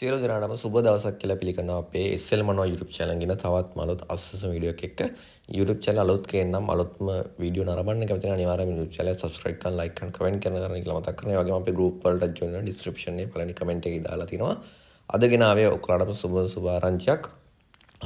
සියලු දෙනාටම සුබ දවසක් කියලා පිළිගන්නවා අපේ SL මනෝ YouTube channel ගෙන තවත් අලුත් අස්වසම වීඩියෝ එකක් එක්ක YouTube channel අලුත් කේන්නම් අලුත්ම වීඩියෝ නරඹන්න කැමති නම් අනිවාර්යයෙන්ම YouTube channel subscribe කරන්න like කරන්න comment කරන්න කියලා මතක් කරනවා. ඒ වගේම අපේ group වලට join වෙන්න description එකේ පළවෙනි comment එකේ දාලා තිනවා. අද ගෙන ආවේ ඔයාලටම සුබ ආරංචියක්.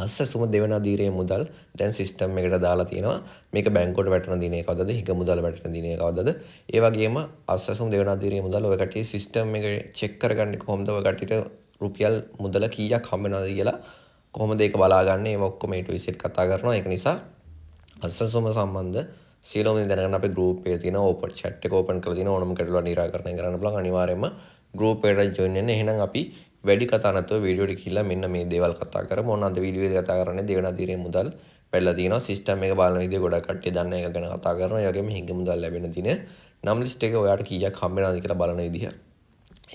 අස්වසම දෙවනා දීරේ මුදල් දැන් සිස්ටම් එකට දාලා තිනවා. මේක බැංකුවට වැටෙන දිනේ කවදද? හිඟ මුදල් වැටෙන දිනේ කවදද? ඒ වගේම අස්වසම දෙවනා දීරේ මුදල් ඔය කට්ටිය සිස්ටම් එකේ check කරගන්නේ කොහොමද? ඔය කට්ටියට රුපියල් මුදල කීයක් හම්බ වෙනවද කියලා කොහොමද ඒක බලාගන්නේ? ඒව ඔක්කොම A to Z කතා කරනවා. ඒක නිසා අස්වසම සම්බන්ධ සියලුම දේ දැනගන්න අපේ group එකේ තියෙන open chat එක open කරලා තියෙන ඕනම ගැටලුවක් නිරාකරණය කරන්න පුළුවන්. අනිවාර්යයෙන්ම group එකට join වෙන්න. එහෙනම් අපි වැඩි කතා නැතුව වීඩියෝ එකට ගිහිල්ලා මෙන්න මේ දේවල් කතා කරමු. ඕන අද වීඩියෝ එකේ කතා කරන්නේ දෙවන අධීරයේ මුදල් පැල්ලා තියෙනවා. සිස්ටම් එක බලන විදිය ගොඩක් කට්ටිය දන්න එක ගැන කතා කරනවා. ඒ වගේම හිඟ මුදල් ලැබෙන දින නම් ලිස්ට් එක ඔයාලට කීයක් හම්බ වෙනවද කියලා බලන විදිය.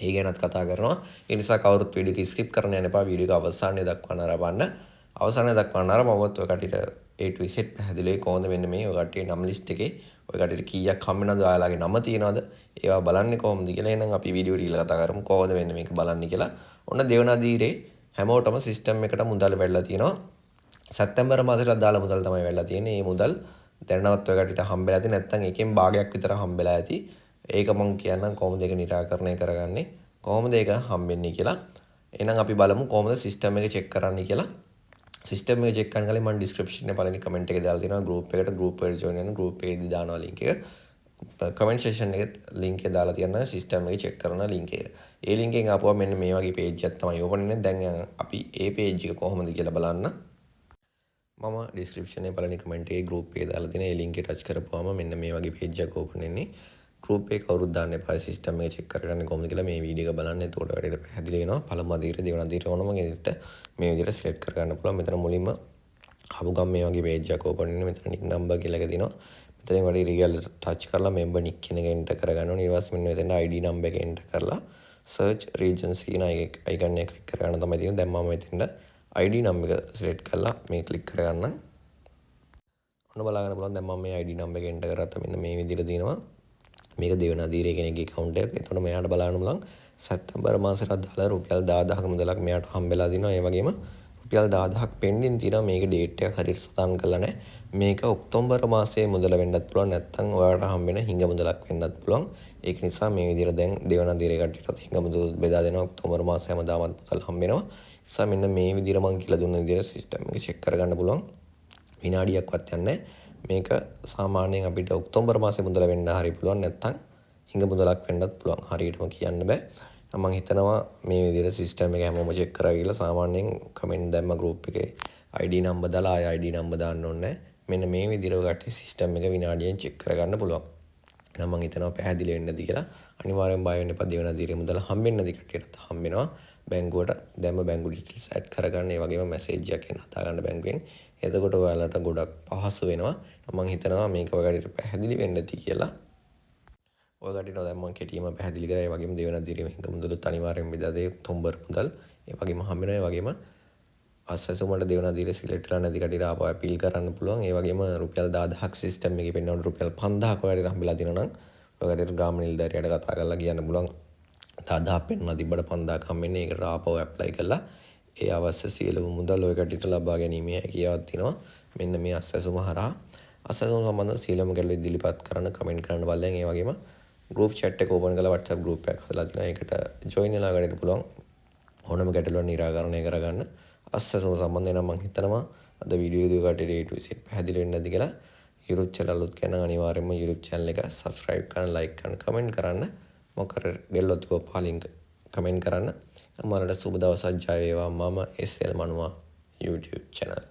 ඒ ගැනත් කතා කරනවා. ඒ නිසා කවුරුත් වීඩියෝ එක ස්කිප් කරන්න යන්න එපා. වීඩියෝ එක අවසානයේ දක්වා නරඹන්න. අවසානයේ දක්වා නරඹවුවොත් ඔය කට්ටියට A to Z පැහැදිලිවයි කොහොමද මෙන්න මේ ඔය කට්ටිය නම් ලිස්ට් එකේ ඔය කට්ටියට කීයක් හම්බ වෙනවද ඔයාලගේ නම තියනවද ඒවා බලන්නේ කොහොමද කියලා. එහෙනම් අපි වීඩියෝ රීල් කතා කරමු කොහොමද මෙන්න මේක බලන්නේ කියලා. ඔන්න දෙවනාදීරේ හැමෝටම සිස්ටම් එකට මුදල් වැටලා තියෙනවා. සැප්තැම්බර් මාසෙට දාලා මුදල් තමයි වැටලා තියෙන්නේ. මේ මුදල් දැනනවත් ඔය කට්ටියට හම්බෙලා ඇති නැත්නම් එකෙන් භාගයක් විතර හම්බෙලා ඇති. ඒක මම කියන්නම් කොහොමද ඒක නිරාකරණය කරගන්නේ කොහොමද ඒක හම්බෙන්නේ කියලා. එහෙනම් අපි බලමු කොහොමද සිස්ටම් එක චෙක් කරන්නේ කියලා. සිස්ටම් එක චෙක් කරන්න කලින් මම description එකේ පළවෙනි comment එකේ දාලා තියෙනවා group එකට. group එකට join වෙන්න group එකේදී දානවා link එක. comment section එකේ link එක දාලා තියෙනවා සිස්ටම් එක check කරන link එක. ඒ link එකෙන් ආපුවා මෙන්න මේ වගේ page එකක් තමයි open වෙන්නේ. දැන් අපි ඒ page එක කොහොමද කියලා බලන්න. මම description එකේ පළවෙනි comment එකේ group එකේ දාලා තියෙන ඒ link එක touch කරපුවාම මෙන්න මේ වගේ page එකක් open වෙන්නේ. group එක කවුරුත් දාන්න එපා. සිස්ටම් එක check කරගන්න කොහොමද කියලා මේ වීඩියෝ එක බලන්න. එතකොට වැඩිට පැහැදිලි වෙනවා. පළමු අදියර දෙවන අදියර ඕනම කෙනෙක්ට මේ විදිහට select කරගන්න පුළුවන්. මෙතන මුලින්ම ආපු ගමන් මේ වගේ page එකක් open වෙනවා. මෙතන nick number කියලා එක දෙනවා. මෙතනින් වැඩි රියල් touch කරලා member nick කියන එක enter කරගන්න ඕනේ. ඊට පස්සේ මෙන්න මෙතන ID number එක enter කරලා search regions කියන icon එක click කරගන්න තමයි තියෙන්නේ. දැන් මම මෙතෙන්ද ID number එක select කරලා මේ click කරගන්නම්. ඔන්න බලාගන්න පුළුවන්. දැන් මම මේ ID number එක enter කරාට මෙන්න මේ විදිහට දිනවා. මේක දෙවනාදීරේ කෙනෙක්ගේ account එකක්. එතකොට මෙයාට බලන්න බලන් සැප්තැම්බර් මාසෙට දාලා රුපියල් 10000ක මුදලක් මෙයාට හම්බෙලා දිනවා. ඒ වගේම රුපියල් 10000ක් pending තියෙනවා. මේක date එක හරියට සටහන් කරලා නැහැ. මේක ඔක්තෝබර් මාසයේ මුදල වෙන්නත් පුළුවන්. නැත්නම් ඔයාලට හම්බෙන හිඟ මුදලක් වෙන්නත් පුළුවන්. ඒක නිසා මේ විදිහට දැන් දෙවනාදීරේ කට්ටියට හිඟ මුදල් බෙදා දෙනවා. ඔක්තෝබර් මාසයේ හැමදාමත් මුදල් හම්බ වෙනවා. ඒ නිසා මෙන්න මේ විදිහට මම කියලා දුන්න විදිහට සිස්ටම් එක check කරගන්න පුළුවන්. විනාඩියක්වත් යන්නේ මේක සාමාන්‍යයෙන් අපිට ඔක්තෝබර් මාසයේ මුදල වෙන්න හරි පුළුවන් නැත්නම් හිඟ මුදලක් වෙන්නත් පුළුවන්. හරියටම කියන්න බෑ. මම හිතනවා මේ විදිහට සිස්ටම් එක හැමෝම check කරා කියලා සාමාන්‍යයෙන් comment දැම්ම group එකේ ID number දාලා ආය ID number දාන්න ඕනේ. මෙන්න මේ විදිහට ඔයගට සිස්ටම් එක විනාඩියෙන් check කරගන්න පුළුවන්. එහෙනම් මම හිතනවා පැහැදිලි වෙන්නද කියලා. අනිවාර්යෙන් බය වෙන්න එපා. දෙවනාදීරේ මුදල හම්බෙන්නේ නැති කට්ටියට හම්බෙනවා. බැංකුවට දැම්ම බැංකු details add කරගන්න. ඒ වගේම message එකක් එන්න හදා ගන්න බැංකුවෙන්. එතකොට ඔයාලට ගොඩක් පහසු වෙනවා. මම හිතනවා මේක ඔයගට පැහැදිලි වෙන්න ඇති කියලා. ඔයගට දැන් මම කෙටිම පැහැදිලි කරා. ඒ වගේම දෙවනාදීරේ හිඟ මුදලත් අනිවාර්යෙන් බෙදා දෙයි. ඔක්තෝබර් මුදල් ඒ වගේම හම්බ වෙනවා. ඒ වගේම අස්වැසුමට දෙවනාදීරේ සිලෙක්ට් කරලා නැති කටියට ආපහු අපීල් කරන්න පුළුවන්. ඒ වගේම රුපියල් 10000ක් සිස්ටම් එකේ පෙන්නනකොට රුපියල් 5000ක් ඔයාලට හම්බෙලා තියෙනවා නම් ඔයගට ග්‍රාම නිලධාරියට කතා කරලා කියන්න පුළුවන්. 10000ක් පෙන්නලා තිබ්බට 5000ක් හම්බෙන්නේ. ඒකට ආපහු ඇප්ලයි කරලා ඒ අවශ්‍ය සියලුම මුදල් ඔය කට්ටියට ලබා ගැනීමේ හැකියාවක් තියෙනවා. මෙන්න මේ අස්වැසුම හරහා අස්වැසුම සම්බන්ධ සියලුම ගැටලු ඉදිරිපත් කරන්න කමෙන්ට් කරන්න බලයන්. ඒ වගේම group chat එක open කරලා WhatsApp group එකක් හදලා තිනවා. ඒකට join වෙලා ගන්න පුළුවන්. ඕනම ගැටලුවක් නිරාකරණය කරගන්න. අස්වැසුම සම්බන්ධයෙන් නම් මම හිතනවා අද වීඩියෝ එක කටට A to Z පැහැදිලි වෙන්නේ නැති කියලා. YouTube channel අලුත් කෙනා අනිවාර්යයෙන්ම YouTube channel එක subscribe කරන්න, like කරන්න, comment කරන්න. මොකද bell ඔත්තුව පහලින් comment කරන්න. මමලට සුබ දවසක් ජය වේවා. මම SL මනුවා YouTube channel